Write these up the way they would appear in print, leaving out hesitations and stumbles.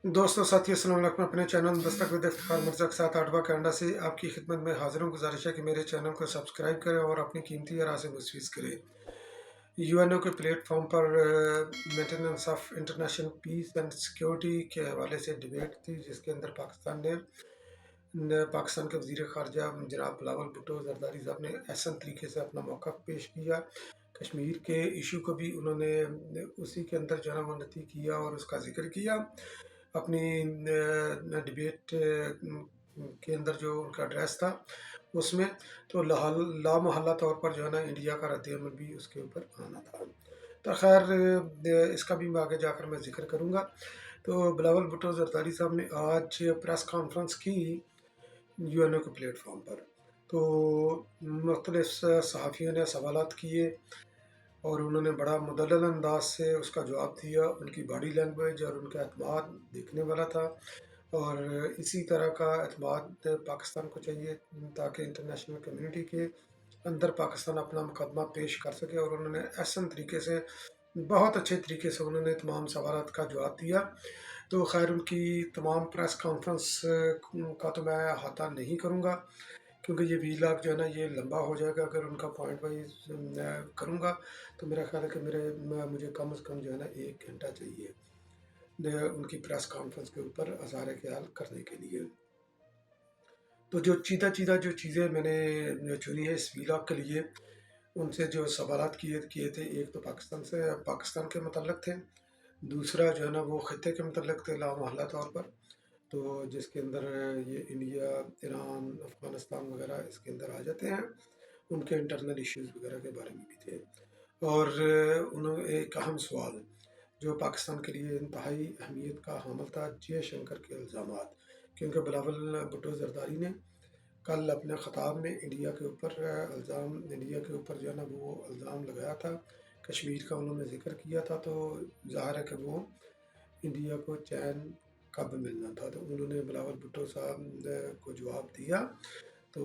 दोस्तों साथियों अस्सलाम वालेकुम। अपने चैनल दस्तक विद इफ्तिखार मिर्ज़ा के साथ आठवां कनाडा से आपकी खिदमत में हाजिर हूँ। गुजारिश है कि मेरे चैनल को सब्सक्राइब करें और अपनी कीमती राय से मुस्फिज करें। यूएनओ के प्लेटफॉर्म पर maintenance of international peace and security के हवाले से डिबेट थी, जिसके अंदर पाकिस्तान के वज़ीर ख़ारजा जनाब बिलावल भुट्टो ज़रदारी साहब ने अहसन तरीके से अपना मौक़िफ़ पेश किया। कश्मीर के इशू को भी उन्होंने उसी के अंदर जो है वो नती किया और उसका ज़िक्र किया। अपनी डिबेट के अंदर जो उनका एड्रेस था उसमें, तो लामहल्ला तौर पर जो है ना इंडिया का रद्द-ए-अमल भी उसके ऊपर आना था। तो खैर इसका भी मैं आगे जाकर मैं ज़िक्र करूँगा। तो बिलावल भुट्टो ज़रदारी साहब ने आज प्रेस कॉन्फ्रेंस की यूएनओ के प्लेटफॉर्म पर। तो मुख्तलिफ सहाफ़ियों ने सवालात किए और उन्होंने बड़ा मुदल्लल अंदाज से उसका जवाब दिया। उनकी बॉडी लैंग्वेज और उनका एतमाद देखने वाला था, और इसी तरह का एतमाद पाकिस्तान को चाहिए ताकि इंटरनेशनल कम्युनिटी के अंदर पाकिस्तान अपना मुकदमा पेश कर सके। और उन्होंने अहसन तरीके से, बहुत अच्छे तरीके से उन्होंने तमाम सवालात का जवाब दिया। तो खैर उनकी तमाम प्रेस कॉन्फ्रेंस का तो मैं अहाता नहीं करूँगा, क्योंकि ये वीलॉग जो है ना ये लंबा हो जाएगा। अगर उनका पॉइंट वाइज मैं करूँगा तो मेरा ख्याल है कि मुझे कम से कम जो है ना 1 घंटा चाहिए उनकी प्रेस कॉन्फ्रेंस के ऊपर अज़हार ख्याल करने के लिए। तो जो चीज़ा चीज़ा जो चीज़ें मैंने चुनी है इस वीलॉग के लिए, उनसे जो सवालात किए किए थे, एक तो पाकिस्तान के मतलब थे, दूसरा जो है ना वो ख़त्े के मतलब थे लामहल्ला तौर पर। तो जिसके अंदर ये इंडिया, ईरान, अफ़गानिस्तान वगैरह इसके अंदर आ जाते हैं। उनके इंटरनल इश्यूज़ वगैरह के बारे में भी थे। और उन्होंने एक अहम सवाल जो पाकिस्तान के लिए इंतहाई अहमियत का हामिल था, जयशंकर के इल्ज़ामात। क्योंकि बिलावल भुट्टो ज़रदारी ने कल अपने ख़ताब में इंडिया के ऊपर जो है ना वो इल्ज़ाम लगाया था, कश्मीर का उन्होंने ज़िक्र किया था। तो ज़ाहिर है कि वो इंडिया को चैन कब मिलना था, तो उन्होंने बिलावल भुट्टो साहब को जवाब दिया। तो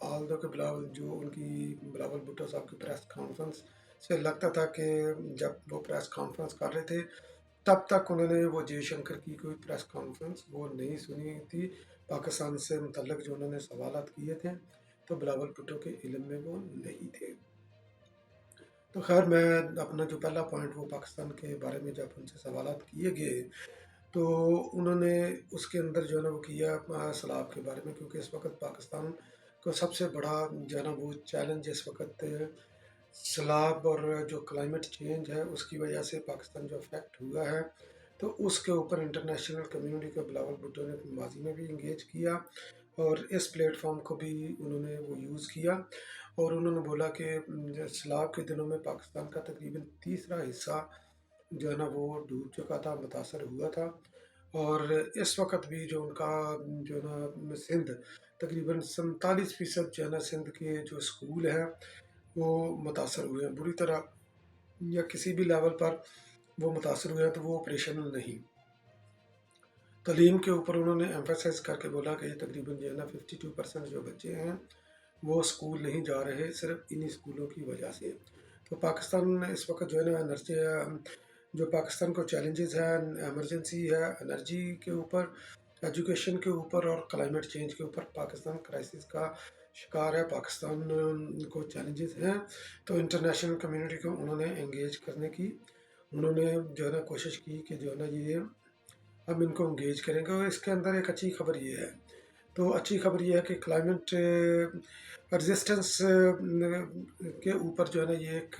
ऑल दो के बिलावल भुट्टो साहब की प्रेस कॉन्फ्रेंस से लगता था कि जब वो प्रेस कॉन्फ्रेंस कर रहे थे तब तक उन्होंने वो जयशंकर की कोई प्रेस कॉन्फ्रेंस वो नहीं सुनी थी। पाकिस्तान से मुतल्लिक जो उन्होंने सवालात किए थे तो बिलावल भुट्टो के इल्म में वो नहीं थे। तो खैर मैं अपना जो पहला पॉइंट वो पाकिस्तान के बारे में जब उनसे सवालात किए गए तो उन्होंने उसके अंदर जो है ना वो किया सैलाब के बारे में, क्योंकि इस वक्त पाकिस्तान को सबसे बड़ा जो है ना वो चैलेंज इस वक्त सैलाब और जो क्लाइमेट चेंज है उसकी वजह से पाकिस्तान जो अफेक्ट हुआ है। तो उसके ऊपर इंटरनेशनल कम्युनिटी को बिलावल भुट्टो ने माजी में भी इंगेज किया और इस प्लेटफॉर्म को भी उन्होंने वो यूज़ किया। और उन्होंने बोला कि सैलाब के दिनों में पाकिस्तान का तकरीबन तीसरा हिस्सा जो है ना वो डूब चुका था, मुतासर हुआ था। और इस वक्त भी जो उनका जो है ना सिंध तकरीबन 47% जो है ना सिंध के जो स्कूल हैं वो मुतासर हुए हैं बुरी तरह, या किसी भी लेवल पर वो मुतासर हुए हैं, तो वो ऑपरेशनल नहीं। तालीम के ऊपर उन्होंने एम्फेसाइज करके बोला कि ये तकरीबन जो है ना 52% जो बच्चे हैं वो स्कूल नहीं जा रहे, सिर्फ इन्हीं स्कूलों की वजह से। तो पाकिस्तान इस वक्त जो है ना एनर्जी, जो पाकिस्तान को चैलेंजेस है, एमरजेंसी है एनर्जी के ऊपर, एजुकेशन के ऊपर और क्लाइमेट चेंज के ऊपर पाकिस्तान क्राइसिस का शिकार है। पाकिस्तान को चैलेंजेस हैं, तो इंटरनेशनल कम्युनिटी को उन्होंने एंगेज करने की उन्होंने जो है ना कोशिश की कि जो है ना ये हम इनको एंगेज करेंगे। और इसके अंदर एक अच्छी खबर ये है, तो अच्छी खबर ये है कि क्लाइमेट रेजिस्टेंस के ऊपर जो है ना ये एक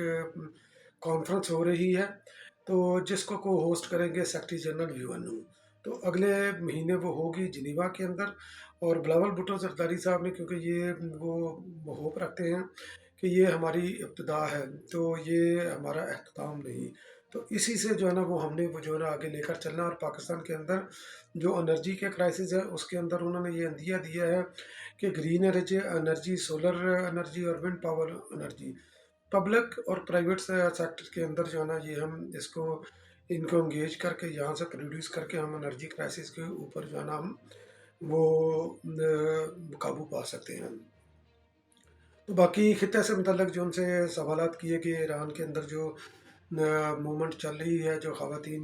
कॉन्फ्रेंस हो रही है, तो जिसको को होस्ट करेंगे सेक्रेटरी जनरल यूएनओ। तो अगले महीने वो होगी जिनीवा के अंदर। और बिलावल भुट्टो ज़रदारी साहब ने, क्योंकि ये वो होप रखते हैं कि ये हमारी इब्तिदा है, तो ये हमारा अख्ताम नहीं। तो इसी से जो है ना वो हमने वो जो है ना आगे लेकर चलना। और पाकिस्तान के अंदर जो एनर्जी के क्राइसिस है उसके अंदर उन्होंने ये अंदिया दिया है कि ग्रीन एनर्जी, सोलर एनर्जी और विंड पावर एनर्जी, पब्लिक और प्राइवेट सेक्टर के अंदर जो है ना ये हम इनको एंगेज करके यहाँ से प्रोड्यूस करके हम एनर्जी क्राइसिस के ऊपर जो है ना हम वो काबू पा सकते हैं। तो बाकी खिते से मतलब जो उनसे सवालात किए कि ईरान के अंदर जो मूवमेंट चल रही है, जो ख़वातीन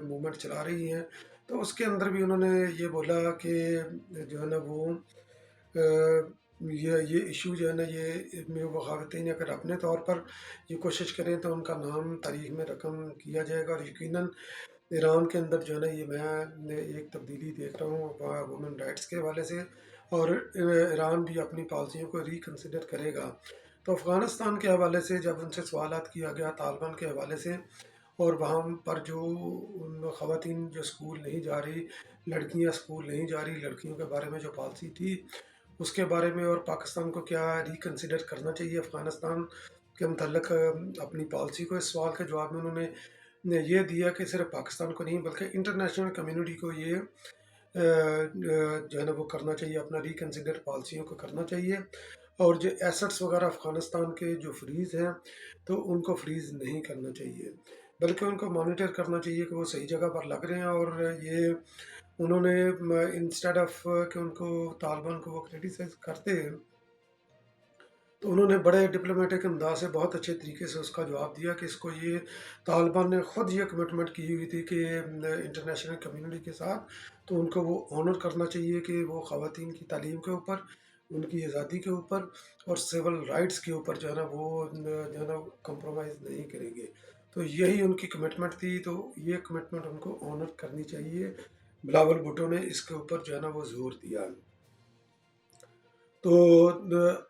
मूवमेंट चला रही हैं, तो उसके अंदर भी उन्होंने ये बोला कि जो है ना वो ये इशू जो है ना ये में वो ख़वातीन अगर अपने तौर पर ये कोशिश करें तो उनका नाम तारीख में रकम किया जाएगा। और यकीनन ईरान के अंदर जो है ना ये मैं एक तब्दीली देख रहा हूँ वुमेन राइट्स के हवाले से, और ईरान भी अपनी पॉलिसियों को रिकन्सिडर करेगा। तो अफ़गानिस्तान के हवाले से जब उनसे सवालात किया गया तालिबान के हवाले से, और वहाँ पर जो उन ख़वातीन जो स्कूल नहीं जा रही, लड़कियाँ स्कूल नहीं जा रही, लड़कियों के बारे में जो पॉलिसी थी उसके बारे में, और पाकिस्तान को क्या रिकन्सिडर करना चाहिए अफ़गानिस्तान के मतलब अपनी पॉलिसी को, इस सवाल के जवाब में उन्होंने ने ये दिया कि सिर्फ पाकिस्तान को नहीं बल्कि इंटरनेशनल कम्युनिटी को ये जो है ना वो करना चाहिए, अपना रिकन्सिडर पॉलिसियों को करना चाहिए। और जो एसेट्स वगैरह अफ़गानिस्तान के जो फ्रीज़ हैं तो उनको फ्रीज़ नहीं करना चाहिए, बल्कि उनको मॉनिटर करना चाहिए कि वो सही जगह पर लग रहे हैं। और ये उन्होंने इंस्टेड ऑफ कि उनको तालिबान को वो क्रिटिसाइज़ करते हैं, तो उन्होंने बड़े डिप्लोमेटिक अंदाज से बहुत अच्छे तरीके से उसका जवाब दिया कि इसको ये तालिबान ने ख़ुद ये कमिटमेंट की हुई थी कि इंटरनेशनल कम्युनिटी के साथ, तो उनको वो ऑनर करना चाहिए कि वो ख़वातीन की तालीम के ऊपर, उनकी आज़ादी के ऊपर और सिविल राइट्स के ऊपर जो है ना वो जो है ना कंप्रोमाइज़ नहीं करेंगे। तो यही उनकी कमिटमेंट थी, तो ये कमिटमेंट उनको ऑनर करनी चाहिए। बिलावल भुट्टो ने इसके ऊपर जो है ना वो ज़ोर दिया। तो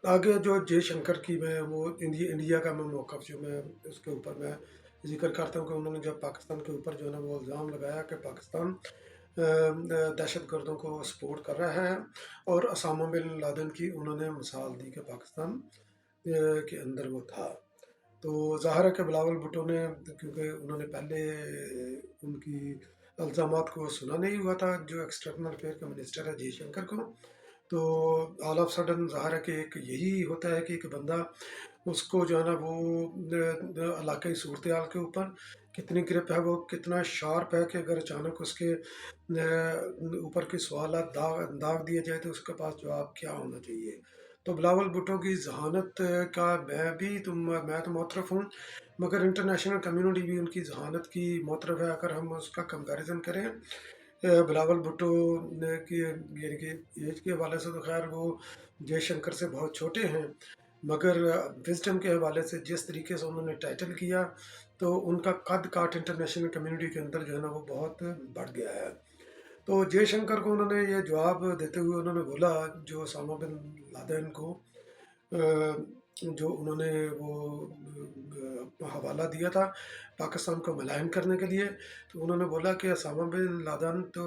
आगे जो जयशंकर की मैं वो इंडिया का मैं मौक़िफ़ जो मैं उसके ऊपर मैं ज़िक्र करता हूँ कि उन्होंने जब पाकिस्तान के ऊपर जो है ना वो इल्ज़ाम लगाया कि पाकिस्तान दहशत गर्दों को सपोर्ट कर रहा है, और ओसामा बिन लादेन की उन्होंने मिसाल दी कि पाकिस्तान के अंदर वो था। तो ज़ाहिर है कि बिलावल भुट्टो ने, क्योंकि उन्होंने पहले उनकी इल्ज़ामात को सुना नहीं हुआ था जो एक्सटर्नल अफेयर के मिनिस्टर है जयशंकर को, तो ऑल ऑफ सडन ज़ाहिर है कि एक यही होता है कि एक बंदा उसको जो है ना वो इलाक़ाई सूरत हाल के ऊपर कितनी ग्रिप है, वो कितना शार्प है कि अगर अचानक उसके ऊपर के सवालात दाग दिए जाए तो उसके पास जवाब क्या होना चाहिए। तो बिलावल भुट्टो की ज़हानत का मैं तो मोतरफ़ हूँ, मगर इंटरनेशनल कम्युनिटी भी उनकी ज़हानत की मोतरफ़ है। अगर हम उसका कंपैरिजन करें बिलावल भुट्टो की यानी कि एज के हवाले से, तो खैर वो जयशंकर से बहुत छोटे हैं, मगर विजडम के हवाले से जिस तरीके से उन्होंने टाइटल किया, तो उनका कद काठ इंटरनेशनल कम्युनिटी के अंदर जो है ना वो बहुत बढ़ गया है। तो जयशंकर को उन्होंने ये जवाब देते हुए उन्होंने बोला, जो ओसामा बिन लादेन को जो उन्होंने वो हवाला दिया था पाकिस्तान को मलायन करने के लिए, तो उन्होंने बोला कि ओसामा बिन लादेन तो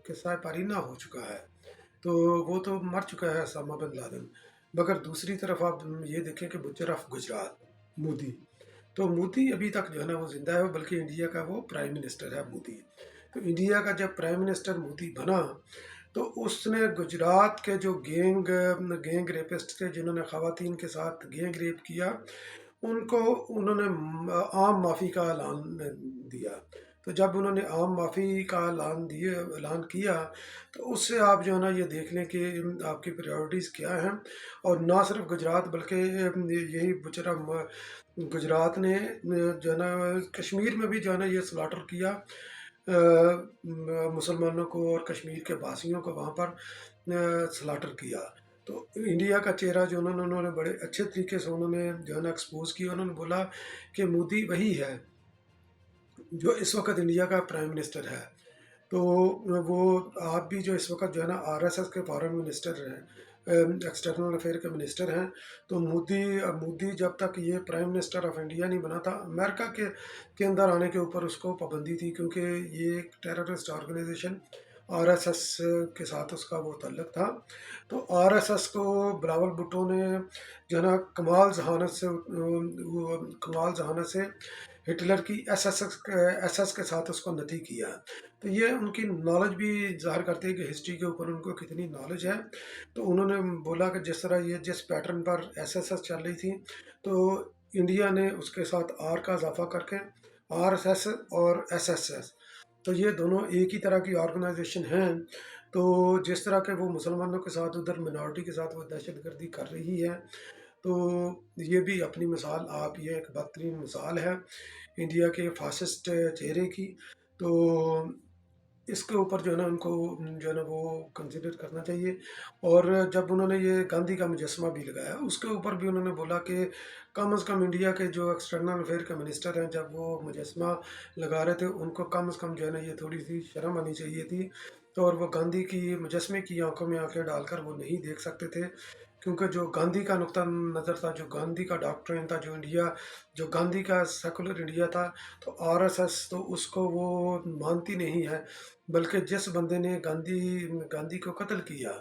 किस्सा पारीना हो चुका है, तो वो तो मर चुका है ओसामा बिन लादेन। मगर दूसरी तरफ आप ये देखें कि बुचर ऑफ गुजरात मोदी, तो मोदी अभी तक जो है ना वो ज़िंदा है, बल्कि इंडिया का वो प्राइम मिनिस्टर है मोदी। तो इंडिया का जब प्राइम मिनिस्टर मोदी बना, तो उसने गुजरात के जो गैंग रेपिस्ट थे जिन्होंने ख़वातीन के साथ गैंग रेप किया, उनको उन्होंने आम माफ़ी का ऐलान दिया। तो जब उन्होंने आम माफ़ी का ऐलान किया, तो उससे आप जो है ना ये देख लें कि आपकी प्रायोरिटीज़ क्या हैं। और ना सिर्फ गुजरात बल्कि यही बुचरा गुजरात ने जो है ना कश्मीर में भी जो है ना ये स्लॉटर किया मुसलमानों को और कश्मीर के बासियों को वहाँ पर स्लॉटर किया। तो इंडिया का चेहरा जो उन्होंने बड़े अच्छे तरीके से उन्होंने जो है ना एक्सपोज किया। उन्होंने बोला कि मोदी वही है जो इस वक्त इंडिया का प्राइम मिनिस्टर है। तो वो आप भी जो इस वक्त जो है ना आरएसएस के फॉरेन मिनिस्टर हैं, एक्सटर्नल अफेयर के मिनिस्टर हैं। तो मोदी जब तक ये प्राइम मिनिस्टर ऑफ इंडिया नहीं बना था, अमेरिका के अंदर आने के ऊपर उसको पाबंदी थी, क्योंकि ये एक टेररिस्ट ऑर्गेनाइजेशन आरएसएस के साथ उसका वो ताल्लुक था। तो आरएसएस को बिलावल भुट्टो ने जो है ना कमाल जहानत से हिटलर की एसएस के साथ उसको नती किया। तो ये उनकी नॉलेज भी ज़ाहिर करती है कि हिस्ट्री के ऊपर उनको कितनी नॉलेज है। तो उन्होंने बोला कि जिस तरह ये जिस पैटर्न पर एसएसएस चल रही थी, तो इंडिया ने उसके साथ आर का इजाफा करके आरएसएस और एसएसएस, तो ये दोनों एक ही तरह की ऑर्गेनाइजेशन हैं। तो जिस तरह के वो मुसलमानों के साथ उधर मिनॉरिटी के साथ वो दहशत गर्दी कर रही है, تو یہ بھی اپنی مثال آپ، یہ ایک بدترین مثال ہے انڈیا کے فاسسٹ چہرے کی. تو اس کے اوپر جو ہے نا ان کو جو ہے نا وہ کنسیڈر کرنا چاہیے. اور جب انہوں نے یہ گاندھی کا مجسمہ بھی لگایا، اس کے اوپر بھی انہوں نے بولا کہ کم از کم انڈیا کے جو ایکسٹرنل افیئر کے منسٹر ہیں، جب وہ مجسمہ لگا رہے تھے، ان کو کم از کم جو ہے نا یہ تھوڑی سی شرم آنی چاہیے تھی. تو اور وہ گاندھی کی مجسمے کی آنکھوں میں آنکھیں ڈال کر وہ نہیں دیکھ سکتے تھے، کیونکہ جو گاندھی کا نقطہ نظر تھا، جو گاندھی کا ڈاکٹرین تھا، جو گاندھی کا سیکولر انڈیا تھا، تو آر ایس ایس تو اس کو وہ مانتی نہیں ہے. بلکہ جس بندے نے گاندھی کو قتل کیا،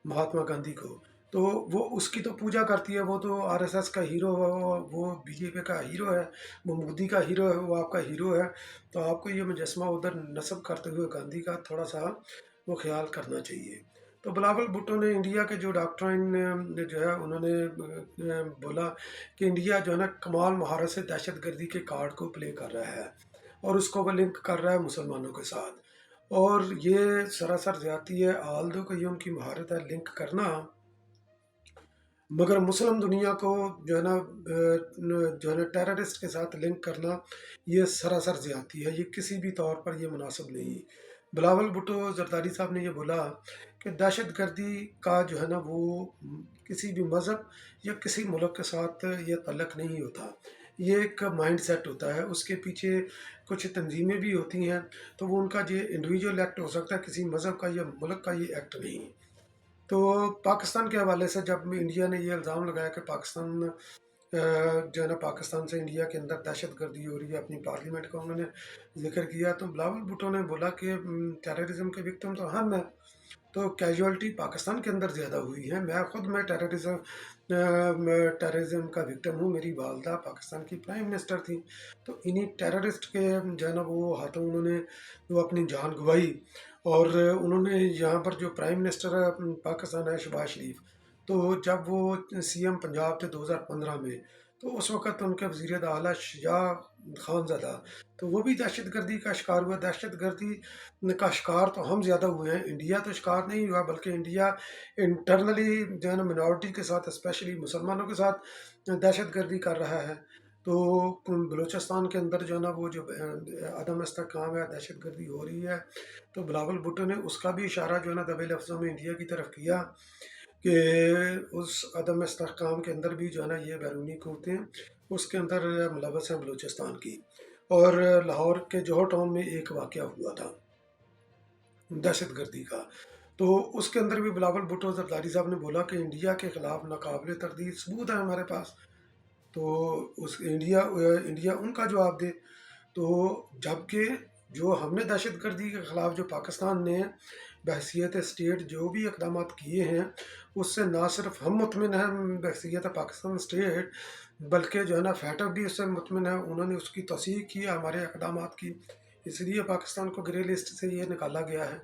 مہاتما گاندھی کو، تو وہ اس کی تو پوجا کرتی ہے. وہ تو آر ایس ایس کا ہیرو ہے، وہ بی جے پی کا ہیرو ہے، وہ مودی کا ہیرو ہے، وہ آپ کا ہیرو ہے. تو آپ کو یہ مجسمہ ادھر نصب کرتے ہوئے گاندھی کا تھوڑا سا وہ خیال کرنا چاہیے. تو بلاول بھٹو نے انڈیا کے جو ڈاکٹرین جو ہے انہوں نے بولا کہ انڈیا جو ہے نا کمال مہارت سے دہشت گردی کے کارڈ کو پلے کر رہا ہے، اور اس کو وہ لنک کر رہا ہے مسلمانوں کے ساتھ. اور یہ سراسر زیادتی ہے. آلدو کہ یہ ان کی مہارت ہے لنک کرنا، مگر مسلم دنیا کو جو ہے نا جو ہے نا ٹیررسٹ کے ساتھ لنک کرنا، یہ سراسر زیادتی ہے. یہ کسی بھی طور پر یہ مناسب نہیں. بلاول بھٹو زرداری صاحب نے یہ بولا کہ دہشت گردی کا جو ہے نا وہ کسی بھی مذہب یا کسی ملک کے ساتھ یہ تعلق نہیں ہوتا. یہ ایک مائنڈ سیٹ ہوتا ہے، اس کے پیچھے کچھ تنظیمیں بھی ہوتی ہیں. تو وہ ان کا جو انڈیویجول ایکٹ ہو سکتا ہے، کسی مذہب کا یا ملک کا یہ ایکٹ نہیں. تو پاکستان کے حوالے سے جب انڈیا نے یہ الزام لگایا کہ پاکستان جو ہے نا پاکستان سے انڈیا کے اندر دہشت گردی ہو رہی ہے، اپنی پارلیمنٹ کا انہوں نے ذکر کیا، تو بلاول بھٹو نے بولا کہ ٹیررزم کے وکٹم تو ہم ہیں، تو کیجوالٹی پاکستان کے اندر زیادہ ہوئی ہے. میں ٹیررزم کا وکٹم ہوں. میری والدہ پاکستان کی پرائم منسٹر تھی، تو انہی ٹیررسٹ کے جو ہے نا وہ ہاتھوں انہوں نے وہ اپنی جان گوائی. اور انہوں نے یہاں پر جو پرائم منسٹر پاکستان ہے شہباز شریف، تو جب وہ سی ایم پنجاب تھے 2015 میں، تو اس وقت ان کے وزیر اعلیٰ شجاع خان زادہ، تو وہ بھی دہشت گردی کا شکار ہوا. دہشت گردی کا شکار تو ہم زیادہ ہوئے ہیں، انڈیا تو شکار نہیں ہوا، بلکہ انڈیا انٹرنلی جو ہے نا منارٹی کے ساتھ، اسپیشلی مسلمانوں کے ساتھ دہشت گردی کر رہا ہے. تو بلوچستان کے اندر جو ہے نا وہ جو عدم استحکام ہے، دہشت گردی ہو رہی ہے. تو بلاول بھٹو نے اس کا بھی اشارہ جو ہے نا دبے لفظوں میں انڈیا کی طرف کیا کہ اس عدم استحکام کے اندر بھی جو ہے نا یہ بیرونی قوتیں اس کے اندر ملوث ہیں بلوچستان کی. اور لاہور کے جوہر ٹاؤن میں ایک واقعہ ہوا تھا دہشت گردی کا، تو اس کے اندر بھی بلاول بھٹو زرداری صاحب نے بولا کہ انڈیا کے خلاف ناقابل تردید ثبوت ہے ہمارے پاس، تو انڈیا ان کا جواب دے. تو جبکہ جو ہم نے دہشت گردی کے خلاف جو پاکستان نے بحیثیت اسٹیٹ جو بھی اقدامات کیے ہیں، اس سے نہ صرف ہم مطمئن ہیں بحیثیت پاکستان اسٹیٹ، بلکہ جو ہے نا فیٹف بھی اس سے مطمئن ہے. انہوں نے اس کی تصحیح کی ہمارے اقدامات کی، اس لیے پاکستان کو گرے لسٹ سے یہ نکالا گیا ہے.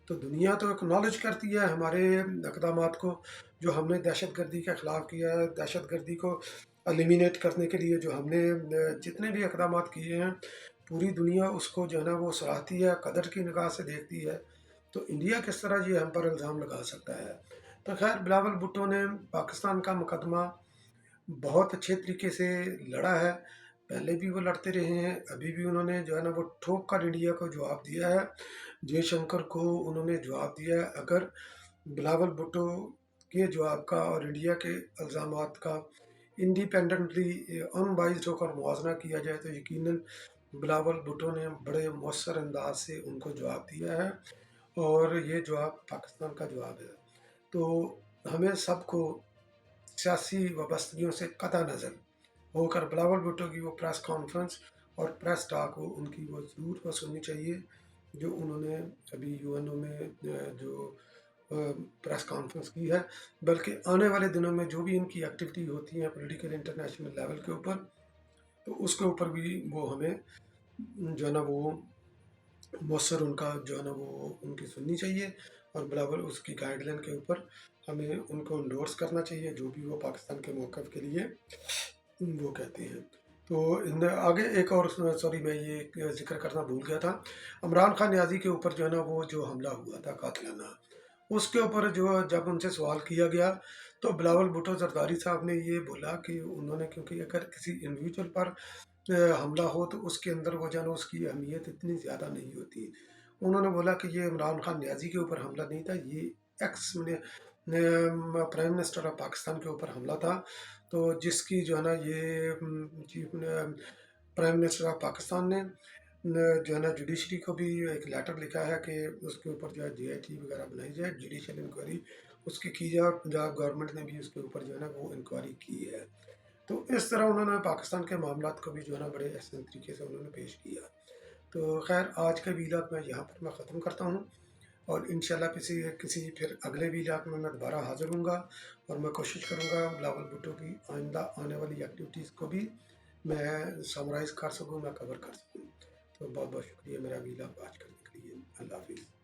تو دنیا تو اکنالج کرتی ہے ہمارے اقدامات کو، جو ہم نے دہشت گردی کے خلاف کیا ہے. دہشت گردی کو ایلیمینیٹ کرنے کے لیے جو ہم نے جتنے بھی اقدامات کیے ہیں، پوری دنیا اس کو جو ہے نا وہ سراہتی ہے، قدر کی نگاہ سے دیکھتی ہے. تو انڈیا کس طرح یہ ہم پر الزام لگا سکتا ہے؟ تو خیر بلاول بھٹو نے پاکستان کا مقدمہ بہت اچھے طریقے سے لڑا ہے. پہلے بھی وہ لڑتے رہے ہیں، ابھی بھی انہوں نے جو ہے نا وہ ٹھوک کر انڈیا کو جواب دیا ہے. جے شنکر کو انہوں نے جواب دیا ہے. اگر بلاول بھٹو کے جواب کا اور انڈیا کے الزامات کا انڈیپینڈنٹلی ان بائزڈ ہو کر موازنہ کیا جائے، تو یقیناً بلاول بھٹو نے بڑے مؤثر انداز سے ان کو جواب دیا ہے، اور یہ جواب پاکستان کا جواب ہے. تو ہمیں سب کو سیاسی وابستگیوں سے قطع نظر ہو کر بلاول بھٹو کی وہ پریس کانفرنس اور پریس ٹاک ان کی وہ ضرور وہ سننی چاہیے، جو انہوں نے ابھی یو این او میں جو پریس کانفرنس کی ہے. بلکہ آنے والے دنوں میں جو بھی ان کی ایکٹیویٹی ہوتی ہیں پولیٹیکل انٹرنیشنل لیول کے اوپر، تو اس کے اوپر بھی وہ ہمیں جو ہے نا وہ مؤثر ان کا جو ہے نا وہ ان کی سننی چاہیے. اور بلاول اس کی گائیڈ لائن کے اوپر ہمیں ان کو انڈورس کرنا چاہیے، جو بھی وہ پاکستان کے موقف کے لیے وہ کہتے ہیں. تو آگے ایک اور سوری میں یہ ذکر کرنا بھول گیا تھا، عمران خان نیازی کے اوپر جو ہے نا وہ جو حملہ ہوا تھا قاتلانہ، اس کے اوپر جو جب ان سے سوال کیا گیا، تو بلاول بھٹو زرداری صاحب نے یہ بولا کہ انہوں نے، کیونکہ اگر کسی انڈیویجول پر حملہ ہو تو اس کے اندر وہ جو ہے نا اس کی اہمیت اتنی زیادہ نہیں ہوتی. انہوں نے بولا کہ یہ عمران خان نیازی کے اوپر حملہ نہیں تھا، یہ ex prime minister of Pakistan کے اوپر حملہ تھا. تو جس کی جو ہے نا یہ chief prime minister of Pakistan نے جو ہے نا جوڈیشری کو بھی ایک لیٹر لکھا ہے کہ اس کے اوپر جو ہے جی آئی ٹی وغیرہ بنائی جائے، جوڈیشل انکوائری اس کی جائے، اور پنجاب گورنمنٹ نے بھی اس کے اوپر جو ہے نا وہ انکوائری کی ہے. تو اس طرح انہوں نے پاکستان کے معاملات کو بھی جو ہے نا بڑے احسن طریقے سے انہوں نے پیش کیا. تو خیر آج کا ویلاگ میں یہاں پر میں ختم کرتا ہوں، اور انشاءاللہ کسی پھر اگلے ویلاگ میں دوبارہ حاضر ہوں گا، اور میں کوشش کروں گا بلاول بھٹو کی آئندہ آنے والی ایکٹیویٹیز کو بھی میں سمرائز کر سکوں، میں کور کر سکوں. تو بہت بہت شکریہ میرا ویلاگ واچ کرنے کے لیے. اللہ حافظ.